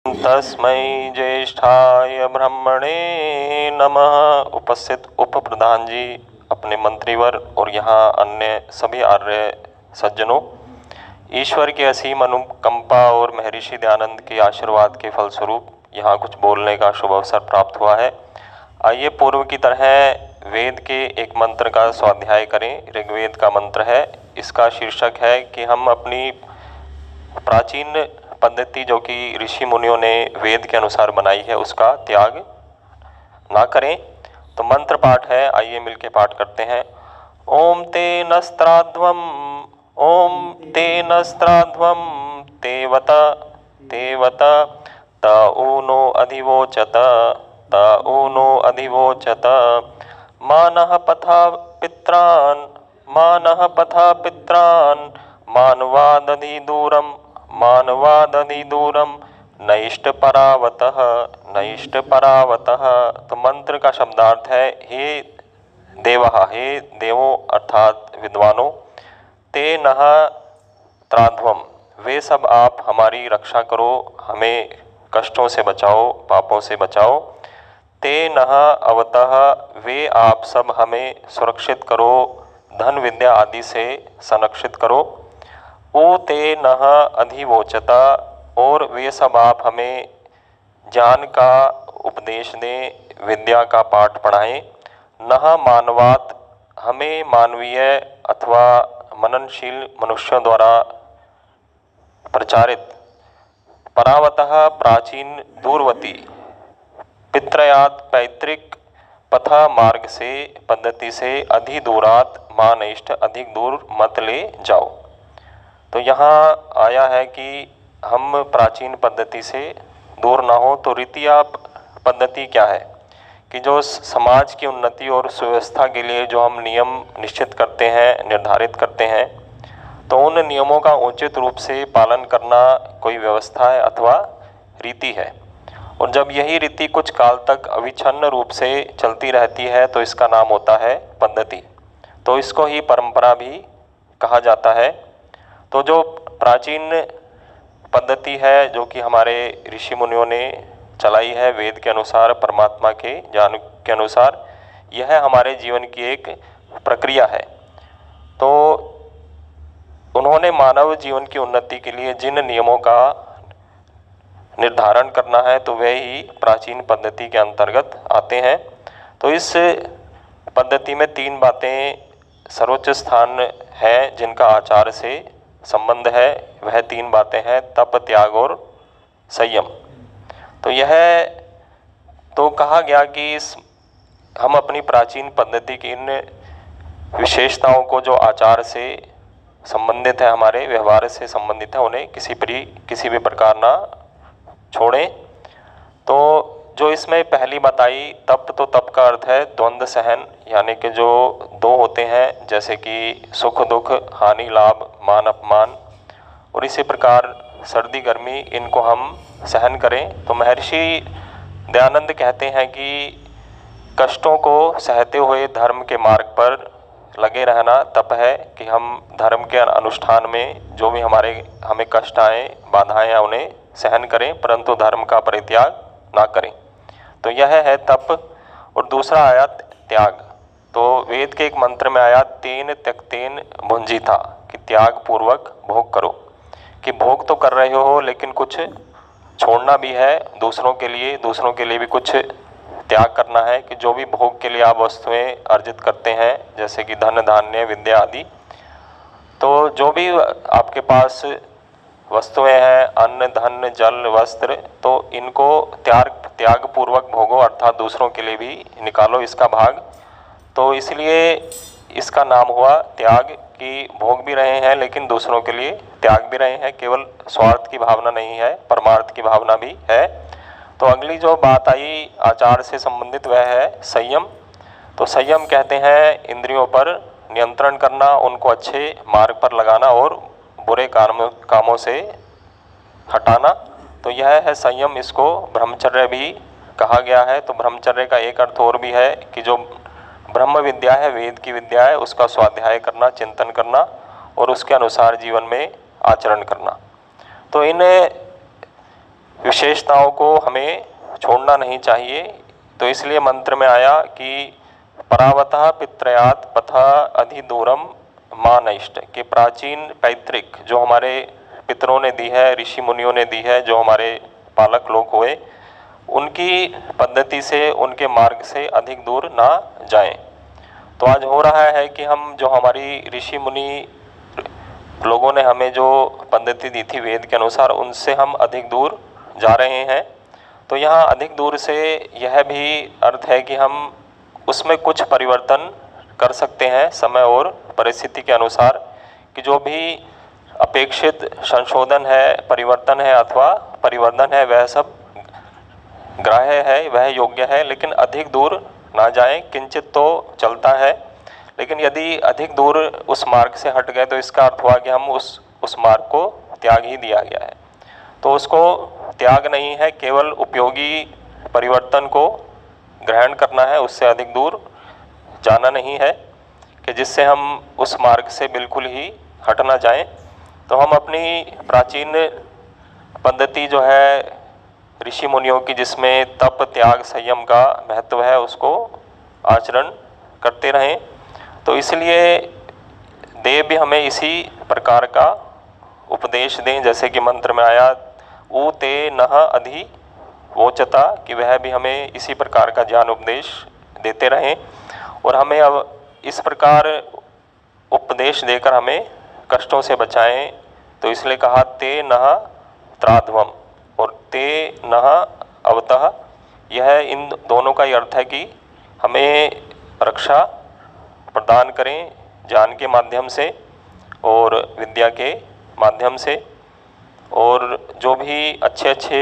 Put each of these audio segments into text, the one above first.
तस्मै ज्येष्ठाय ब्रह्मणे नमः। उपस्थित उप प्रधान जी, अपने मंत्रीवर और यहाँ अन्य सभी आर्य सज्जनों, ईश्वर की असीम अनुकंपा और महर्षि दयानंद के आशीर्वाद के फलस्वरूप यहाँ कुछ बोलने का शुभ अवसर प्राप्त हुआ है। आइए पूर्व की तरह वेद के एक मंत्र का स्वाध्याय करें। ऋग्वेद का मंत्र है, इसका शीर्षक है कि हम अपनी प्राचीन पद्धति जो कि ऋषि मुनियों ने वेद के अनुसार बनाई है उसका त्याग ना करें। तो मंत्र पाठ है, आइए मिलके पाठ करते हैं। ओम तेनस्त्राध्वम ओम तेनस्त्राध्वम तेवत तेवत त ऊनो अधिवोचत त ऊनो अधिवोचत मानः पथा पित्रान् मानः पथा पित्रान् मानवादधि दूरम मानवादधि दूरम नैष्ट परावतः नैष्ट परावतः। तो मंत्र का शब्दार्थ है, हे देवः, हे देवों अर्थात विद्वानों, ते नः त्राध्वम, वे सब आप हमारी रक्षा करो, हमें कष्टों से बचाओ, पापों से बचाओ। ते नः अवतः, वे आप सब हमें सुरक्षित करो, धन विद्या आदि से संरक्षित करो। ओ ते नः अधिवोचता, और वे सब आप हमें ज्ञान का उपदेश दें, विद्या का पाठ पढ़ाएं। नः मानवात, हमें मानवीय अथवा मननशील मनुष्यों द्वारा प्रचारित, परावतः प्राचीन दूरवती, पित्रयात पैतृक, पथा मार्ग से पद्धति से, अधिदूरात मानइष्ट, अधिक दूर मत ले जाओ। तो यहाँ आया है कि हम प्राचीन पद्धति से दूर ना हो। तो रीतिया पद्धति क्या है कि जो समाज की उन्नति और सुव्यवस्था के लिए जो हम नियम निश्चित करते हैं, निर्धारित करते हैं, तो उन नियमों का उचित रूप से पालन करना कोई व्यवस्था है अथवा रीति है। और जब यही रीति कुछ काल तक अविच्छिन्न रूप से चलती रहती है तो इसका नाम होता है पद्धति। तो इसको ही परंपरा भी कहा जाता है। तो जो प्राचीन पद्धति है जो कि हमारे ऋषि मुनियों ने चलाई है वेद के अनुसार, परमात्मा के ज्ञान के अनुसार, यह हमारे जीवन की एक प्रक्रिया है। तो उन्होंने मानव जीवन की उन्नति के लिए जिन नियमों का निर्धारण करना है तो वे ही प्राचीन पद्धति के अंतर्गत आते हैं। तो इस पद्धति में तीन बातें सर्वोच्च स्थान है जिनका आचार से संबंध है। वह तीन बातें हैं, तप, त्याग और संयम। तो यह तो कहा गया कि हम अपनी प्राचीन पद्धति की इन विशेषताओं को जो आचार से संबंधित है, हमारे व्यवहार से संबंधित है, उन्हें किसी भी प्रकार ना छोड़ें। तो जो इसमें पहली बताई तप, तो तप का अर्थ है द्वंद्व सहन, यानी कि जो दो होते हैं जैसे कि सुख दुख, हानि लाभ, मान अपमान, और इसी प्रकार सर्दी गर्मी, इनको हम सहन करें। तो महर्षि दयानंद कहते हैं कि कष्टों को सहते हुए धर्म के मार्ग पर लगे रहना तप है, कि हम धर्म के अनुष्ठान में जो भी हमें कष्ट आए, बाधाएं आए, उन्हें सहन करें, परंतु धर्म का परित्याग ना करें। तो यह है तप। और दूसरा आया त्याग। तो वेद के एक मंत्र में आया, तेन त्यक्तेन भुंजीथा, कि त्याग पूर्वक भोग करो, कि भोग तो कर रहे हो लेकिन कुछ छोड़ना भी है दूसरों के लिए भी कुछ त्याग करना है। कि जो भी भोग के लिए आप वस्तुएं अर्जित करते हैं जैसे कि धन धान्य विद्या आदि, तो जो भी आपके पास वस्तुएं हैं, अन्न धन जल वस्त्र, तो इनको त्याग पूर्वक भोगो, अर्थात दूसरों के लिए भी निकालो इसका भाग। तो इसलिए इसका नाम हुआ त्याग, कि भोग भी रहे हैं लेकिन दूसरों के लिए त्याग भी रहे हैं। केवल स्वार्थ की भावना नहीं है, परमार्थ की भावना भी है। तो अगली जो बात आई आचार से संबंधित वह है संयम। तो संयम कहते हैं इंद्रियों पर नियंत्रण करना, उनको अच्छे मार्ग पर लगाना और बुरे कामों से हटाना। तो यह है संयम। इसको ब्रह्मचर्य भी कहा गया है। तो ब्रह्मचर्य का एक अर्थ और भी है कि जो ब्रह्म विद्या है, वेद की विद्या है, उसका स्वाध्याय करना, चिंतन करना और उसके अनुसार जीवन में आचरण करना। तो इन विशेषताओं को हमें छोड़ना नहीं चाहिए। तो इसलिए मंत्र में आया कि परावतः पित्रयात पथा अधिदूरम मा नैष्ट, कि प्राचीन पैतृक जो हमारे पितरों ने दी है, ऋषि मुनियों ने दी है, जो हमारे पालक लोग हुए, उनकी पद्धति से, उनके मार्ग से अधिक दूर ना जाएं। तो आज हो रहा है कि हम जो हमारी ऋषि मुनि लोगों ने हमें जो पद्धति दी थी वेद के अनुसार, उनसे हम अधिक दूर जा रहे हैं। तो यहाँ अधिक दूर से यह भी अर्थ है कि हम उसमें कुछ परिवर्तन कर सकते हैं समय और परिस्थिति के अनुसार, कि जो भी अपेक्षित संशोधन है, परिवर्तन है अथवा परिवर्धन है, वह सब ग्राह्य है, वह योग्य है, लेकिन अधिक दूर ना जाएं। किंचित तो चलता है, लेकिन यदि अधिक दूर उस मार्ग से हट गए तो इसका अर्थ हुआ कि हम उस मार्ग को त्याग ही दिया गया है। तो उसको त्याग नहीं है, केवल उपयोगी परिवर्तन को ग्रहण करना है, उससे अधिक दूर जाना नहीं है, कि जिससे हम उस मार्ग से बिल्कुल ही हट ना जाएं। तो हम अपनी प्राचीन पद्धति जो है ऋषि मुनियों की, जिसमें तप, त्याग, संयम का महत्व है, उसको आचरण करते रहें। तो इसलिए देव भी हमें इसी प्रकार का उपदेश दें, जैसे कि मंत्र में आया ऊ ते नह अधि वोचता, कि वह भी हमें इसी प्रकार का ज्ञान उपदेश देते रहें और हमें अब इस प्रकार उपदेश देकर हमें कष्टों से बचाएं। तो इसलिए कहा ते नह त्राध्वम और ते नह अवतः, यह इन दोनों का ही अर्थ है कि हमें रक्षा प्रदान करें ज्ञान के माध्यम से और विद्या के माध्यम से। और जो भी अच्छे अच्छे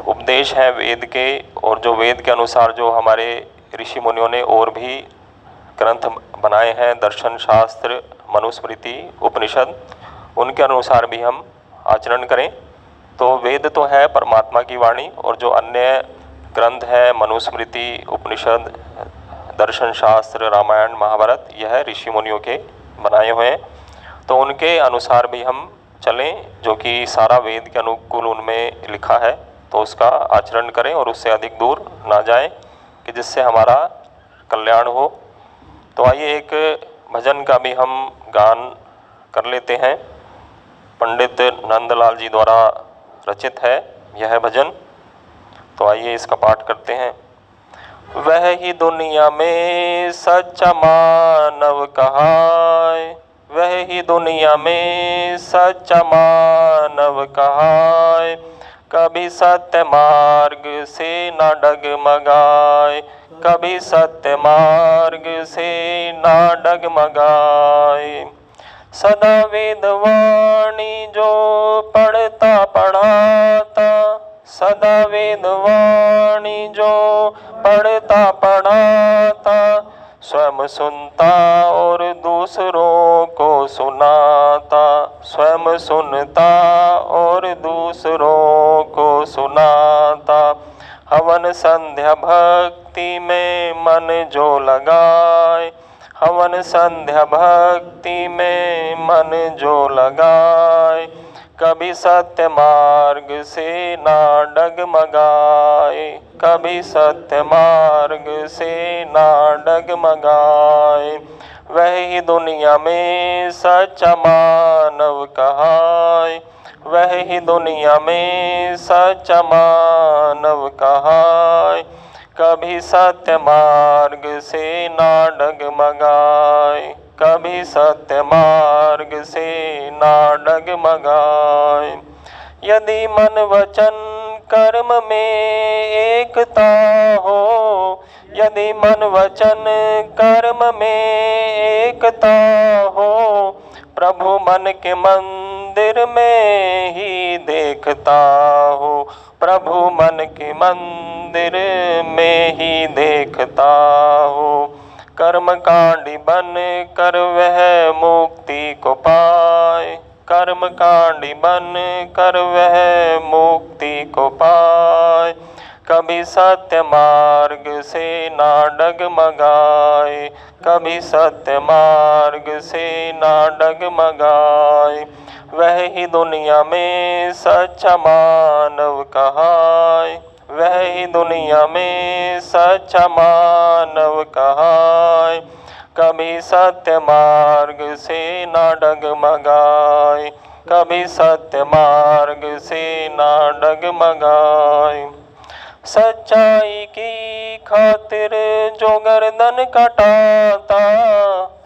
उपदेश हैं वेद के, और जो वेद के अनुसार जो हमारे ऋषि मुनियों ने और भी ग्रंथ बनाए हैं, दर्शन शास्त्र, मनुस्मृति, उपनिषद, उनके अनुसार भी हम आचरण करें। तो वेद तो है परमात्मा की वाणी, और जो अन्य ग्रंथ है मनुस्मृति, उपनिषद, दर्शन शास्त्र, रामायण, महाभारत, यह ऋषि मुनियों के बनाए हुए हैं। तो उनके अनुसार भी हम चलें, जो कि सारा वेद के अनुकूल उनमें लिखा है, तो उसका आचरण करें और उससे अधिक दूर ना जाएं, कि जिससे हमारा कल्याण हो। तो आइए एक भजन का भी हम गान कर लेते हैं। पंडित नंदलाल जी द्वारा रचित है यह भजन, तो आइए इसका पाठ करते हैं। वह ही दुनिया में सच्चा मानव कहाए, वह ही दुनिया में सच्चा मानव कहाए, कभी सत्य मार्ग से न डगमगाए, कभी सत्य मार्ग से न डगमगाए। सदा वेदवाणी जो पढ़ता पढ़ाता, सदा वेदवाणी जो पढ़ता पढ़ाता, स्वयं सुनता और दूसरों को सुनाता, स्वयं सुनता और दूसरों को सुनाता। हवन संध्या भक्ति में मन जो लगाए, हवन संध्या भक्ति में मन जो लगाए, कभी सत्य मार्ग से ना डगमगाए, कभी सत्य मार्ग से ना डगमगाए। वह ही दुनिया में सच्चा मानव कहाए, वह ही दुनिया में सच्चा मानव कहाए, कभी सत्य मार्ग से ना डगमगाए, कभी सत्य मार्ग से ना डगमगाए। यदि मन वचन कर्म में एकता हो, यदि मन वचन कर्म में एकता हो, प्रभु मन के मंदिर में ही देखता हो, प्रभु मन के मंदिर में ही देखता हो। कर्म कांडी बन कर वह मुक्ति को पाए, कर्म कांडी बन कर वह मुक्ति को पाए, कभी सत्य मार्ग से ना डगमगाए, कभी सत्य मार्ग से ना डगमगाए। वह ही दुनिया में सच्चा मानव कहाए, वह ही दुनिया में सच्चा मानव कहाए। कभी सत्य मार्ग से ना डगमगाए, कभी सत्य मार्ग से ना डगमगाए। सच्चाई की खातिर जो गर्दन कटाता,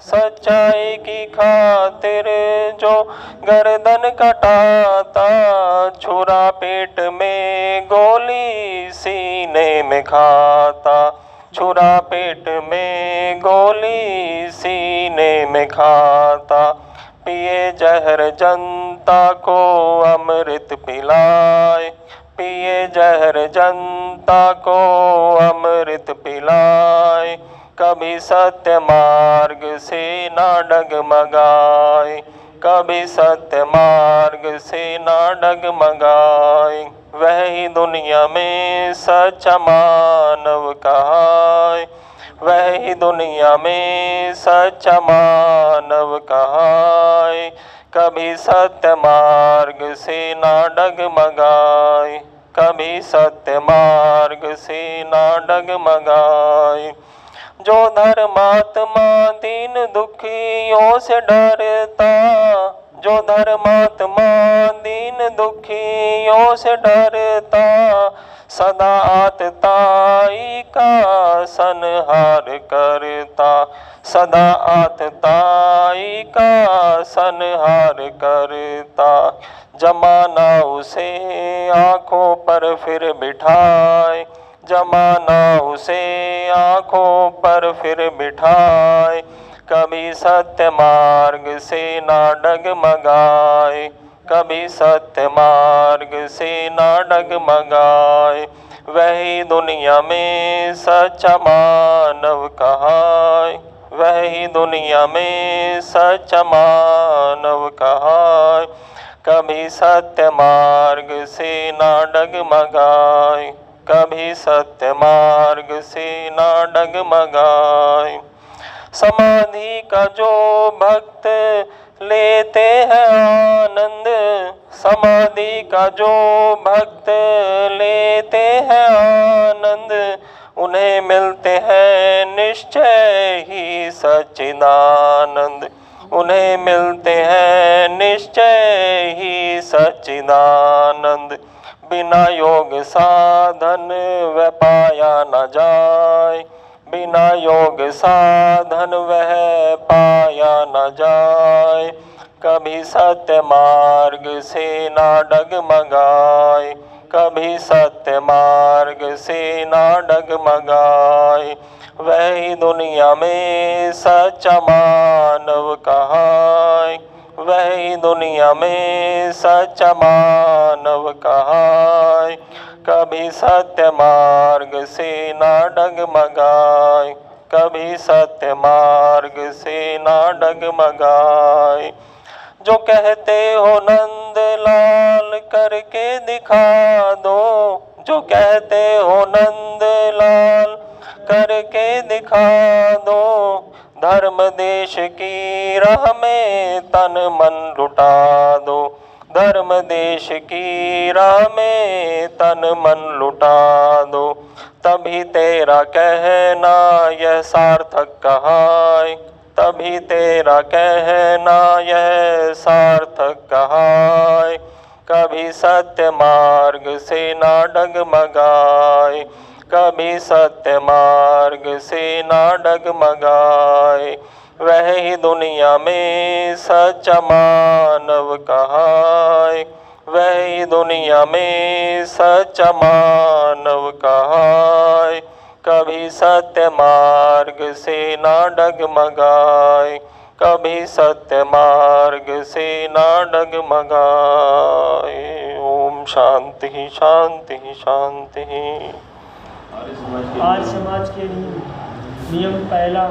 सच्चाई की खातिर जो गर्दन कटाता, छुरा पेट में गोली सीने में खाता, छुरा पेट में गोली सीने में खाता। पिए जहर जनता को अमृत पिलाए, पिए जहर जनता को अमृत पिलाए। कभी सत्य मार्ग से ना डगमगाए, कभी सत्य मार्ग से ना डगमगाए। वह ही दुनिया में सच्चा मानव कहाए, वह ही दुनिया में सच्चा मानव कहाए। कभी सत्य मार्ग से ना डगमगाए, कभी सत्य मार्ग से ना डगमगाए। जो धर्मात्मा दीन दुखियों से डरता, जो धर्मात्मा दीन दुखियों से डरता, सदा आतताई का संहार करता, सदा आतताई का संहार करता। जमाना उसे आँखों पर फिर बिठाए, जमाना उसे आँखों पर फिर बिठाए। कभी सत्य मार्ग से ना डगमगाए, कभी सत्य मार्ग से ना डगमगाए। वही दुनिया में सच्चा मानव कहाए, वही दुनिया में सच्चा मानव कहाए। कभी सत्य मार्ग से ना डगमगाए, कभी सत्य मार्ग से ना डगमगाए। समाधि का जो भक्त लेते हैं आनंद, समाधि का जो भक्त लेते हैं आनंद, उन्हें मिलते हैं निश्चय ही सच्चिदानंद, उन्हें मिलते हैं निश्चय ही सच्चिदानंद। बिना योग साधन वह पाया न जाए, बिना योग साधन वह पाया न जाए। कभी सत्य मार्ग से ना डगमगाए, कभी सत्य मार्ग से ना डगमगाए। वही दुनिया में सच्चा मानव कहाए, वही दुनिया में सच्चा मानव कहाए। कभी सत्य मार्ग से ना डगमगाए, कभी सत्य मार्ग से ना डगमगाए। जो कहते हो नंद लाल करके दिखा दो, जो कहते हो नंद लाल करके दिखा दो, धर्म देश की राह में तन मन लुटा दो, धर्म देश की राह में तन मन लुटा दो। तभी तेरा कहना यह सार्थक कहाए, तभी तेरा कहना यह सार्थक कहाए। कभी सत्य मार्ग से ना डगमगाए, कभी सत्य मार्ग से ना डगमगाए। वह ही दुनिया में सच्चा मानव कहाए, वह ही दुनिया में सच्चा मानव कहाए। कभी सत्य मार्ग से ना डगमगाए, कभी सत्य मार्ग से ना डगमगाए। ओम शांति शांति शांति। आर्य समाज के नियम पहला